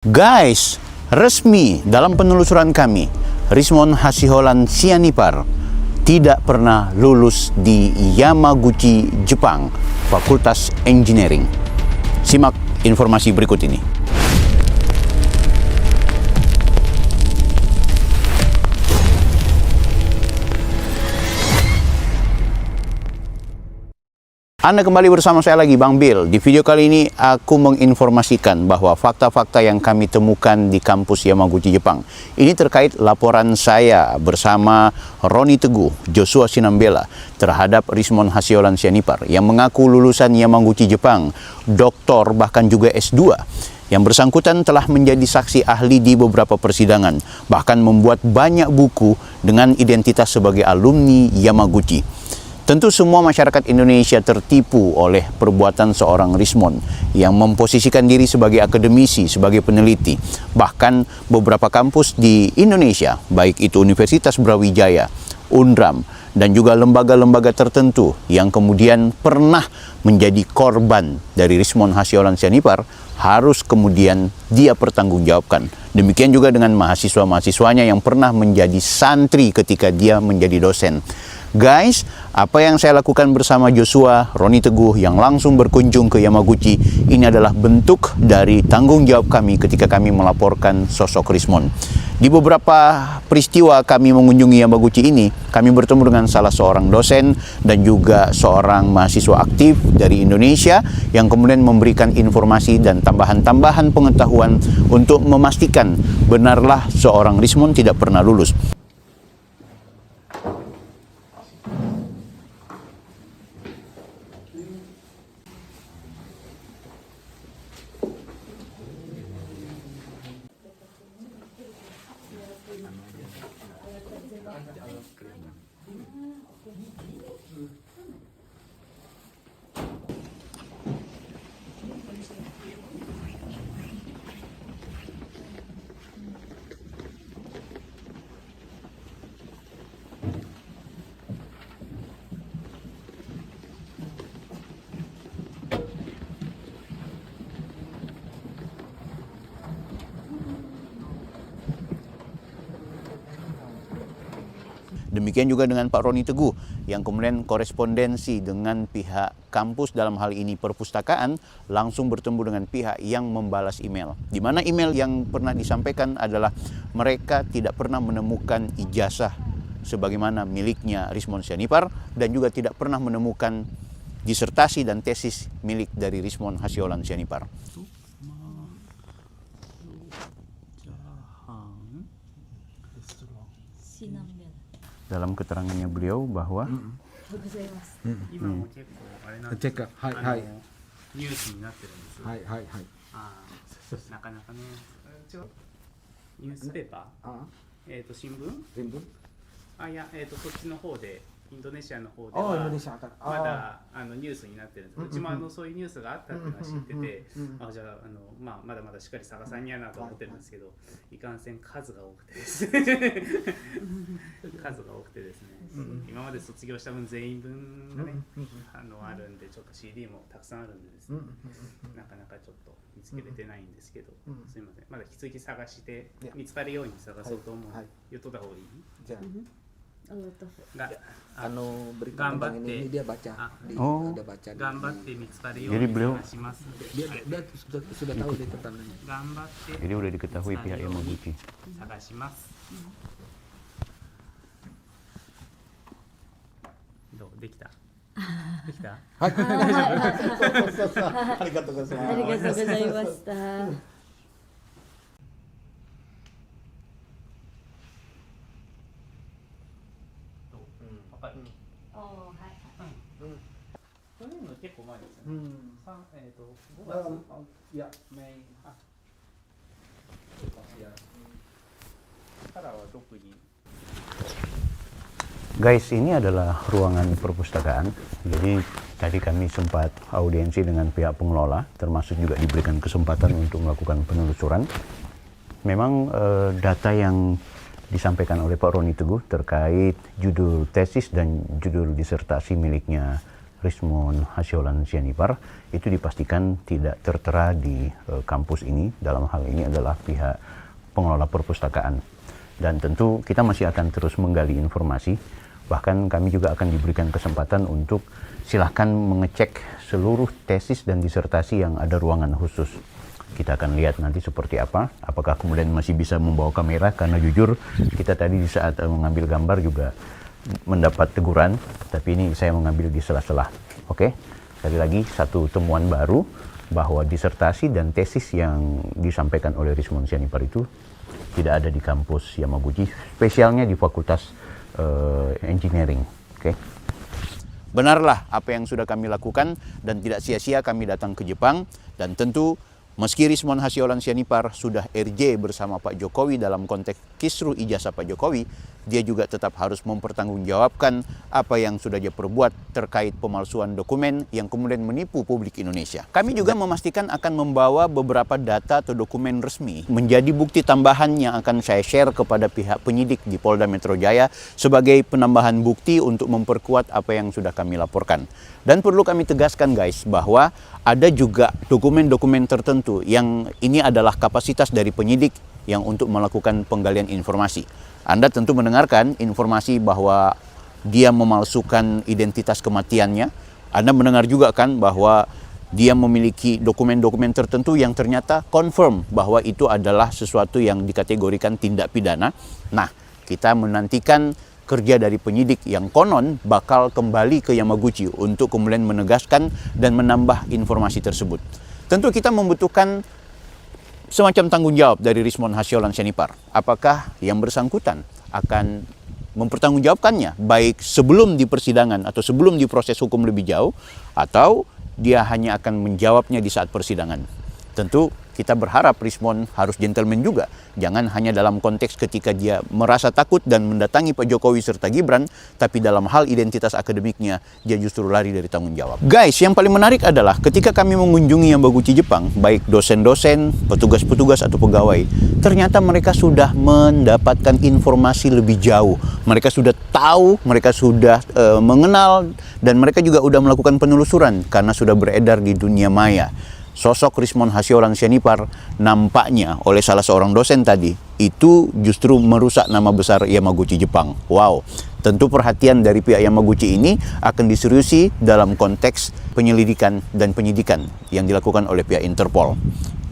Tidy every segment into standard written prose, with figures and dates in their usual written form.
Guys, resmi dalam penelusuran kami, Rismon Hasiholan Sianipar tidak pernah lulus di Yamaguchi, Jepang, Fakultas Engineering. Simak informasi berikut ini. Anda kembali bersama saya lagi, Bang Bill. Di video kali ini aku menginformasikan bahwa fakta-fakta yang kami temukan di kampus Yamaguchi, Jepang ini terkait laporan saya bersama Roni Teguh, Joshua Sinambela terhadap Rismon Hasiholan Sianipar yang mengaku lulusan Yamaguchi, Jepang, doktor bahkan juga S2. Yang bersangkutan telah menjadi saksi ahli di beberapa persidangan, bahkan membuat banyak buku dengan identitas sebagai alumni Yamaguchi. Tentu semua masyarakat Indonesia tertipu oleh perbuatan seorang Rismon yang memposisikan diri sebagai akademisi, sebagai peneliti. Bahkan beberapa kampus di Indonesia, baik itu Universitas Brawijaya, UNRAM, dan juga lembaga-lembaga tertentu yang kemudian pernah menjadi korban dari Rismon Hasiholan Sianipar, harus kemudian dia pertanggungjawabkan. Demikian juga dengan mahasiswa-mahasiswanya yang pernah menjadi santri ketika dia menjadi dosen. Guys, apa yang saya lakukan bersama Joshua, Roni Teguh yang langsung berkunjung ke Yamaguchi, ini adalah bentuk dari tanggung jawab kami ketika kami melaporkan sosok Rismon. Di beberapa peristiwa kami mengunjungi Yamaguchi ini, kami bertemu dengan salah seorang dosen dan juga seorang mahasiswa aktif dari Indonesia yang kemudian memberikan informasi dan tambahan-tambahan pengetahuan untuk memastikan benarlah seorang Rismon tidak pernah lulus. Demikian juga dengan Pak Roni Teguh yang kemudian korespondensi dengan pihak kampus, dalam hal ini perpustakaan, langsung bertemu dengan pihak yang membalas email. Di mana email yang pernah disampaikan adalah mereka tidak pernah menemukan ijazah sebagaimana miliknya Rismon Sianipar dan juga tidak pernah menemukan disertasi dan tesis milik dari Rismon Hasiholan Sianipar. Dalam keterangannya beliau bahwa cek, hai, news になってるんです。はい。なかなかね、ニュースペーパー、新聞？いや、そっちの方で。インドネシアの方ではまだニュースになってるんです。うちもそういうニュースがあったっていうのは知ってて、じゃあまだまだしっかり探さんにゃなと思ってるんですけど、いかんせん数が多くてですね今まで卒業した分全員分がねあるんで、ちょっと CD もたくさんあるんでですね、なかなかちょっと見つけれてないんですけど、すいません、まだ引き続き探して見つかるように探そうと思う。言っとった方がいい？じゃあberita tentang ini dia baca, dia baca. Jadi beliau dia sudah tahu dia tentangnya. Jadi udah diketahui pihak Yamaguchi. Arigatou gozaimashita. Guys, ini adalah ruangan perpustakaan. Jadi tadi kami sempat audiensi dengan pihak pengelola, termasuk juga diberikan kesempatan untuk melakukan penelusuran. Memang data yang disampaikan oleh Pak Roni Teguh terkait judul tesis dan judul disertasi miliknya Rismon Hasyolan Sianipar itu dipastikan tidak tertera di kampus ini. Dalam hal ini adalah pihak pengelola perpustakaan. Dan tentu kita masih akan terus menggali informasi. Bahkan kami juga akan diberikan kesempatan untuk silahkan mengecek seluruh tesis dan disertasi yang ada ruangan khusus. Kita akan lihat nanti seperti apa. Apakah kemudian masih bisa membawa kamera, karena jujur kita tadi di saat mengambil gambar juga mendapat teguran, tapi ini saya mengambil di sela-sela. Oke, sekali lagi satu temuan baru bahwa disertasi dan tesis yang disampaikan oleh Rismon Sianipar itu tidak ada di kampus Yamaguchi, spesialnya di Fakultas Engineering. Oke. Benarlah apa yang sudah kami lakukan dan tidak sia-sia kami datang ke Jepang, dan tentu meski Rismon Hasyolan Sianipar sudah RJ bersama Pak Jokowi dalam konteks kisruh ijazah Pak Jokowi, dia juga tetap harus mempertanggungjawabkan apa yang sudah dia perbuat terkait pemalsuan dokumen yang kemudian menipu publik Indonesia. Kami juga memastikan akan membawa beberapa data atau dokumen resmi menjadi bukti tambahan yang akan saya share kepada pihak penyidik di Polda Metro Jaya sebagai penambahan bukti untuk memperkuat apa yang sudah kami laporkan. Dan perlu kami tegaskan guys, bahwa ada juga dokumen-dokumen tertentu yang ini adalah kapasitas dari penyidik yang untuk melakukan penggalian informasi. Anda tentu mendengarkan informasi bahwa dia memalsukan identitas kematiannya. Anda mendengar juga kan bahwa dia memiliki dokumen-dokumen tertentu yang ternyata confirm bahwa itu adalah sesuatu yang dikategorikan tindak pidana. Nah, kita menantikan kerja dari penyidik yang konon bakal kembali ke Yamaguchi untuk kemudian menegaskan dan menambah informasi tersebut. Tentu kita membutuhkan semacam tanggung jawab dari Rismon Hasyolan Sianipar. Apakah yang bersangkutan akan mempertanggungjawabkannya baik sebelum di persidangan atau sebelum di proses hukum lebih jauh, atau dia hanya akan menjawabnya di saat persidangan. Tentu kita berharap Rismon harus gentleman juga. Jangan hanya dalam konteks ketika dia merasa takut dan mendatangi Pak Jokowi serta Gibran, tapi dalam hal identitas akademiknya dia justru lari dari tanggung jawab. Guys, yang paling menarik adalah ketika kami mengunjungi Yamaguchi Jepang, baik dosen-dosen, petugas-petugas atau pegawai, ternyata mereka sudah mendapatkan informasi lebih jauh. Mereka sudah tahu, mereka sudah mengenal, dan mereka juga sudah melakukan penelusuran karena sudah beredar di dunia maya. Sosok Rismon Hasyolan Sianipar nampaknya oleh salah seorang dosen tadi itu justru merusak nama besar Yamaguchi Jepang. Wow, tentu perhatian dari pihak Yamaguchi ini akan diseriusi dalam konteks penyelidikan dan penyidikan yang dilakukan oleh pihak Interpol.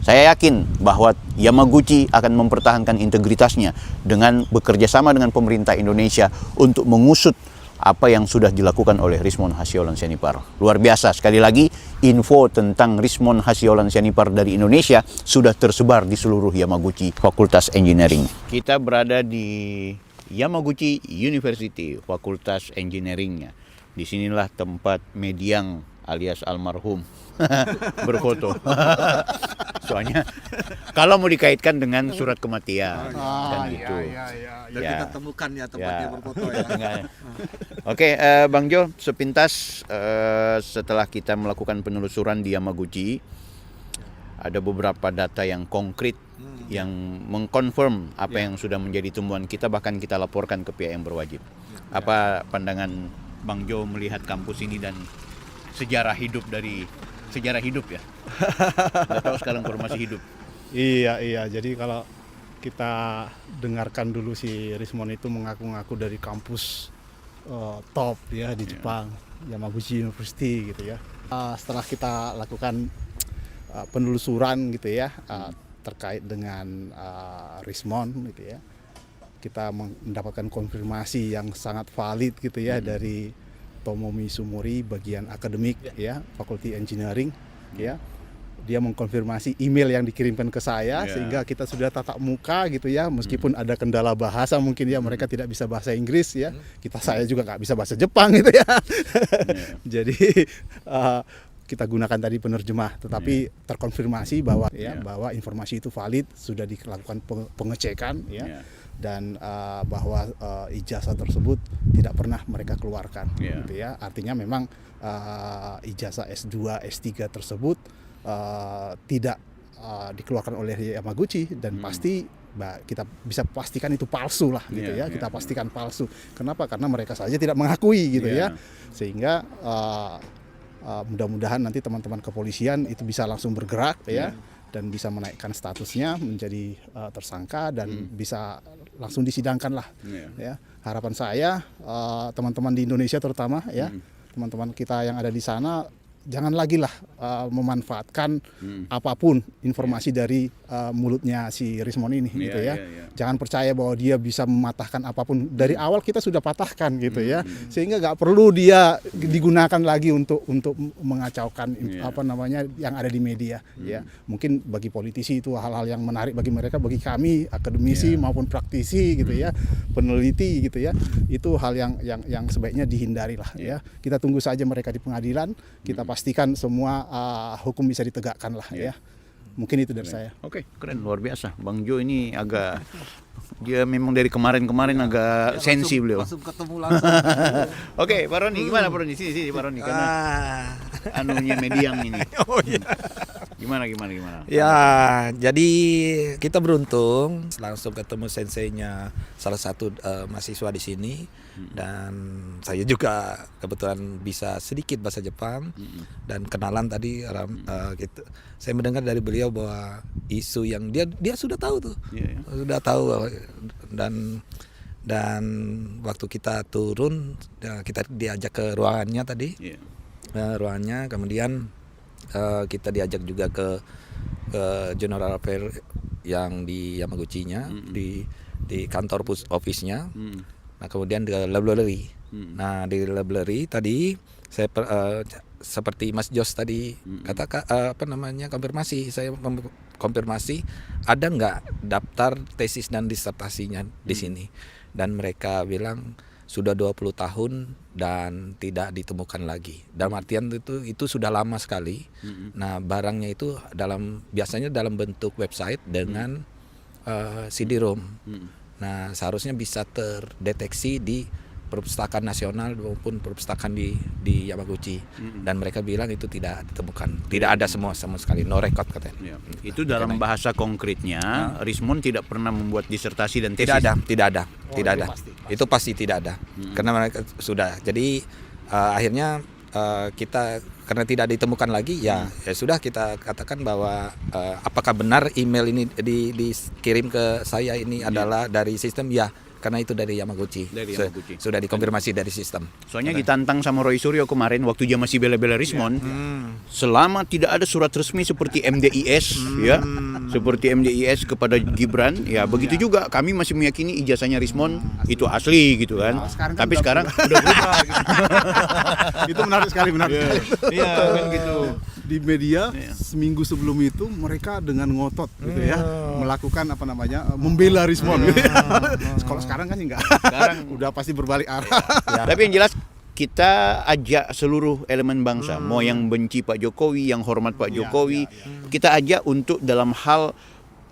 Saya yakin bahwa Yamaguchi akan mempertahankan integritasnya dengan bekerja sama dengan pemerintah Indonesia untuk mengusut apa yang sudah dilakukan oleh Rismon Hasyolan Sianipar. Luar biasa, sekali lagi info tentang Rismon Hasyolan Sianipar dari Indonesia sudah tersebar di seluruh Yamaguchi Fakultas Engineering. Kita berada di Yamaguchi University, Fakultas Engineeringnya. Disinilah tempat Mediang alias almarhum berfoto. Soalnya kalau mau dikaitkan dengan surat kematian kan gitu. Dan kita temukan ya tempatnya berfoto ya. Oke, Bang Jo, sepintas setelah kita melakukan penelusuran di Yamaguchi, ada beberapa data yang konkret yang mengkonfirm apa yang sudah menjadi temuan kita, bahkan kita laporkan ke pihak yang berwajib. Apa pandangan Bang Jo melihat kampus ini dan sejarah hidup ya? Nggak tahu sekarang masih hidup. Iya. Jadi kalau kita dengarkan dulu si Rismon itu mengaku-ngaku dari kampus top ya di Jepang, Yamaguchi University gitu ya. Setelah kita lakukan penelusuran gitu ya terkait dengan Rismon gitu ya, kita mendapatkan konfirmasi yang sangat valid gitu ya dari Tomomi Sumori bagian akademik ya Fakulti Engineering ya. Dia mengkonfirmasi email yang dikirimkan ke saya sehingga kita sudah tatap muka gitu ya, meskipun ada kendala bahasa mungkin ya, mereka tidak bisa bahasa Inggris ya, saya juga nggak bisa bahasa Jepang gitu ya. Jadi kita gunakan tadi penerjemah, tetapi terkonfirmasi bahwa bahwa informasi itu valid, sudah dilakukan pengecekan ya. Dan bahwa ijazah tersebut tidak pernah mereka keluarkan gitu ya. Artinya memang ijazah S2, S3 tersebut tidak dikeluarkan oleh Yamaguchi, dan pasti kita bisa pastikan itu palsu lah gitu ya. Kita pastikan palsu. Kenapa? Karena mereka saja tidak mengakui gitu ya. Sehingga mudah-mudahan nanti teman-teman kepolisian itu bisa langsung bergerak ya, dan bisa menaikkan statusnya menjadi tersangka dan bisa langsung disidangkan lah. Ya, harapan saya teman-teman di Indonesia terutama ya, teman-teman kita yang ada di sana jangan lagi lah memanfaatkan apapun informasi dari mulutnya si Rismon ini gitu ya. Jangan percaya bahwa dia bisa mematahkan apapun. Dari awal kita sudah patahkan gitu ya. Sehingga nggak perlu dia digunakan lagi untuk mengacaukan apa namanya yang ada di media ya. Mungkin bagi politisi itu hal-hal yang menarik bagi mereka, bagi kami akademisi maupun praktisi gitu ya, peneliti gitu ya. Itu hal yang sebaiknya dihindari lah ya. Kita tunggu saja mereka di pengadilan, kita pastikan semua hukum bisa ditegakkan lah ya. Mungkin itu dari saya. Oke, keren, luar biasa. Bang Jo ini agak, dia memang dari kemarin agak sensi beliau. Langsung ketemu langsung. Oke, Pak Roni, gimana Pak Roni? Sini Pak Roni, karena anunya mediang ini. Oh iya. Gimana? Ya, jadi kita beruntung langsung ketemu senseinya salah satu mahasiswa di sini, dan saya juga kebetulan bisa sedikit bahasa Jepang dan kenalan tadi gitu. Saya mendengar dari beliau bahwa isu yang dia sudah tahu tuh, sudah tahu, dan waktu kita turun kita diajak ke ruangannya tadi, ruangannya, kemudian kita diajak juga ke General Affair yang di Yamaguchi-nya, di kantor office-nya. Nah, kemudian di library. Nah, di library tadi saya seperti Mas Jos tadi katakan konfirmasi, saya konfirmasi ada nggak daftar tesis dan disertasinya di sini, dan mereka bilang sudah 20 tahun dan tidak ditemukan lagi. Dalam artian itu sudah lama sekali. Nah, barangnya itu biasanya dalam bentuk website dengan CD-ROM. Nah, seharusnya bisa terdeteksi di Perpustakaan Nasional maupun perpustakaan di Yamaguchi, dan mereka bilang itu tidak ditemukan, tidak ada sama sekali, no record katanya. Itu dalam bahasa konkretnya, Rismon tidak pernah membuat disertasi dan tesis. Tidak ada. Pasti. Itu pasti tidak ada, karena mereka sudah. Jadi akhirnya kita karena tidak ditemukan lagi, ya sudah, kita katakan bahwa apakah benar email ini dikirim ke saya ini adalah dari sistem, ya. Karena itu dari Yamaguchi. Sudah dikonfirmasi dari sistem. Soalnya ditantang sama Roy Suryo kemarin waktu dia masih bela-bela Rismon, selama tidak ada surat resmi seperti MDIS ya, seperti MDIS kepada Gibran, ya begitu juga kami masih meyakini ijazahnya Rismon itu asli gitu kan. Tapi sekarang udah berubah gitu. Itu menarik sekali. Iya kan gitu. Di media seminggu sebelum itu mereka dengan ngotot gitu ya, melakukan membela Rismon gitu ya. Kalau sekarang kan enggak. Sekarang udah pasti berbalik arah. Tapi yang jelas kita ajak seluruh elemen bangsa, mau yang benci Pak Jokowi, yang hormat Pak Jokowi, kita ajak untuk dalam hal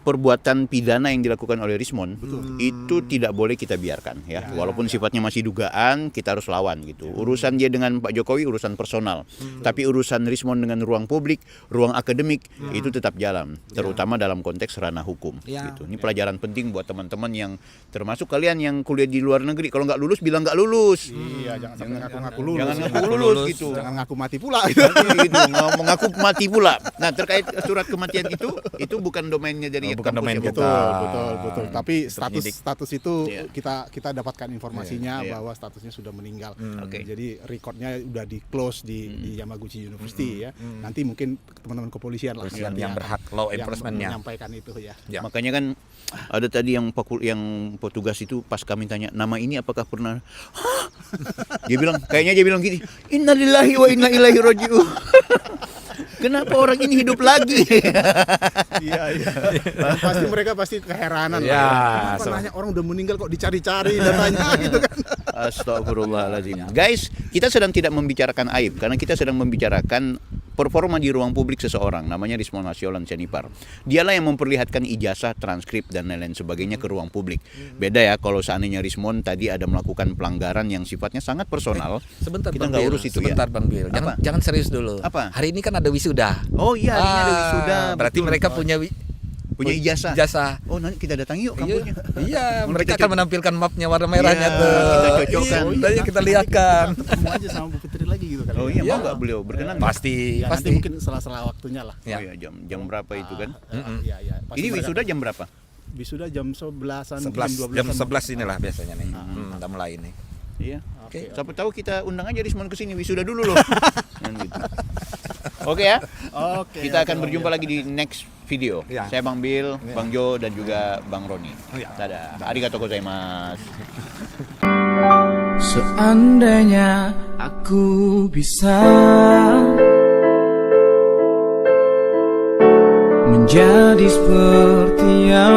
perbuatan pidana yang dilakukan oleh Rismon itu tidak boleh kita biarkan ya. Walaupun sifatnya masih dugaan, kita harus lawan gitu. Urusan dia dengan Pak Jokowi urusan personal, tapi urusan Rismon dengan ruang publik, ruang akademik itu tetap jalan, terutama dalam konteks ranah hukum gitu. Ini pelajaran penting buat teman-teman yang termasuk kalian yang kuliah di luar negeri. Kalau nggak lulus bilang nggak lulus. Iya, jangan ngaku lulus. Jangan ngaku lulus gitu. Jangan ngaku mati pula gitu. Mengaku mati pula. Nah, terkait surat kematian itu bukan domainnya dari bukan domain kita. Betul. Tapi status itu kita dapatkan informasinya bahwa statusnya sudah meninggal. Jadi recordnya udah di close di Yamaguchi University ya. Nanti mungkin teman-teman kepolisian lah yang berhak, law enforcement-nya menyampaikan itu ya. Makanya kan ada tadi yang petugas itu pas kami tanya nama ini apakah pernah, dia bilang gini, innalillahi wa inna ilaihi raji'un. Kenapa orang ini hidup lagi? Iya. Pasti mereka keheranan ya, lah. Kenapa nanya orang udah meninggal kok dicari-cari datanya gitu kan. Astagfirullahaladzim. Guys, kita sedang tidak membicarakan aib, karena kita sedang membicarakan performa di ruang publik seseorang, namanya Rismon Hasyolan Senipar. Dialah yang memperlihatkan ijazah, transkrip, dan lain-lain sebagainya ke ruang publik. Beda ya kalau seandainya Rismon tadi ada melakukan pelanggaran yang sifatnya sangat personal. Sebentar, kita nggak urus itu sebentar, ya. Bang Bil. Jangan serius dulu. Apa? Hari ini kan ada wisuda. Oh iya, hari ini ada wisuda. Berarti mereka punya ijazah. Oh, nanti kita datangi yuk kampusnya. Iya, mereka akan menampilkan mapnya warna merahnya tuh. Kita cocokkan. Kita lihatkan. Ketemu aja sama Bu Fitri lagi. gitu kali. Oh iya, mau nggak beliau berkenan? nggak? Pasti, Ya, nanti pasti. mungkin sela-sela waktunya lah. Oh iya, jam berapa itu kan? Iya, iya. Pasti Ini mereka- wisuda jam berapa? Wisuda jam 11-an, 11 jam 11 inilah biasanya nih. Udah mulai nih. Iya. Oke. Siapa tahu kita undang aja Rismon ke sini wisuda dulu loh. Kan gitu. Oke ya. Oke. Kita akan oke, berjumpa Bang lagi di next video. Ya. Saya Bang Bill, Bang Jo dan juga Bang Roni. Ya. Dadah. Arigatou gozaimasu. Seandainya aku bisa menjadi seperti yang